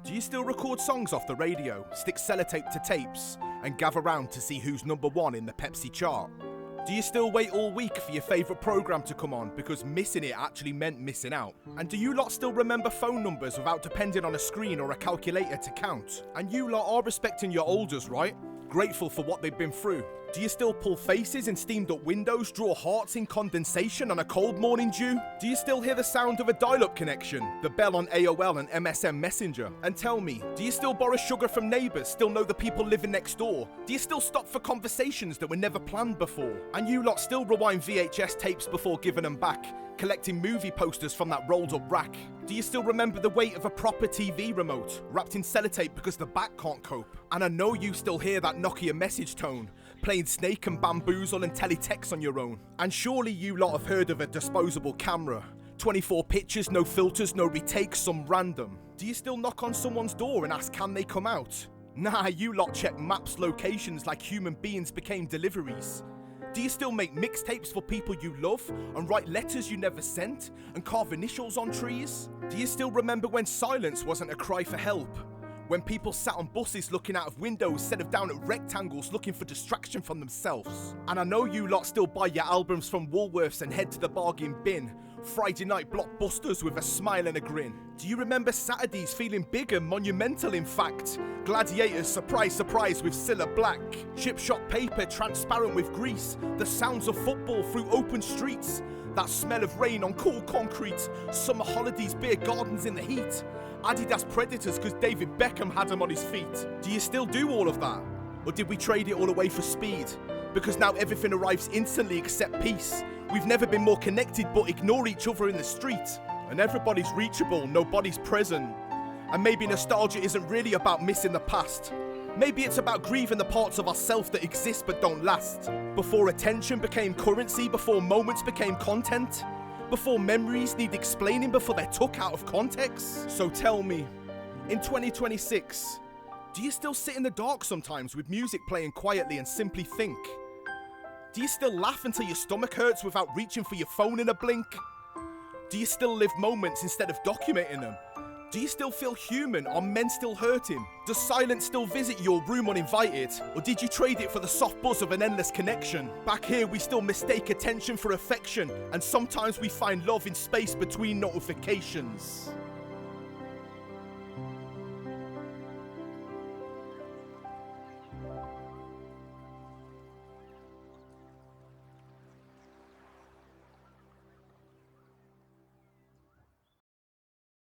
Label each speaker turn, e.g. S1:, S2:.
S1: Do you still record songs off the radio, stick sellotape to tapes, and gather round to see who's number one in the Pepsi chart? Do you still wait all week for your favourite programme to come on because missing it actually meant missing out? And do you lot still remember phone numbers without depending on a screen or a calculator to count? And you lot are respecting your elders, right? Grateful for what they've been through. Do you still pull faces in steamed up windows, draw hearts in condensation on a cold morning dew? Do you still hear the sound of a dial-up connection, the bell on AOL and MSN Messenger? And tell me, do you still borrow sugar from neighbours, still know the people living next door? Do you still stop for conversations that were never planned before? And you lot still rewind VHS tapes before giving them back, collecting movie posters from that rolled up rack? Do you still remember the weight of a proper TV remote, wrapped in sellotape because the back can't cope? And I know you still hear that Nokia message tone, playing Snake and Bamboozle and teletext on your own. And surely you lot have heard of a disposable camera. 24 pictures, no filters, no retakes, some random. Do you still knock on someone's door and ask can they come out? Nah, you lot check maps locations like human beings became deliveries. Do you still make mixtapes for people you love and write letters you never sent and carve initials on trees? Do you still remember when silence wasn't a cry for help? When people sat on buses looking out of windows instead of down at rectangles looking for distraction from themselves? And I know you lot still buy your albums from Woolworths and head to the bargain bin. Friday night blockbusters with a smile and a grin. Do you remember Saturdays feeling big and monumental in fact? Gladiators, surprise, surprise with Cilla Black. Chip shop paper transparent with grease. The sounds of football through open streets. That smell of rain on cool concrete. Summer holidays, beer gardens in the heat. Adidas Predators because David Beckham had them on his feet. Do you still do all of that? Or did we trade it all away for speed? Because now everything arrives instantly except peace. We've never been more connected but ignore each other in the street. And everybody's reachable, nobody's present. And maybe nostalgia isn't really about missing the past. Maybe it's about grieving the parts of ourselves that exist but don't last. Before attention became currency, before moments became content. Before memories need explaining before they're took out of context. So tell me, in 2026, do you still sit in the dark sometimes with music playing quietly and simply think? Do you still laugh until your stomach hurts without reaching for your phone in a blink? Do you still live moments instead of documenting them? Do you still feel human? Are men still hurting? Does silence still visit your room uninvited? Or did you trade it for the soft buzz of an endless connection? Back here we still mistake attention for affection, and sometimes we find love in space between notifications.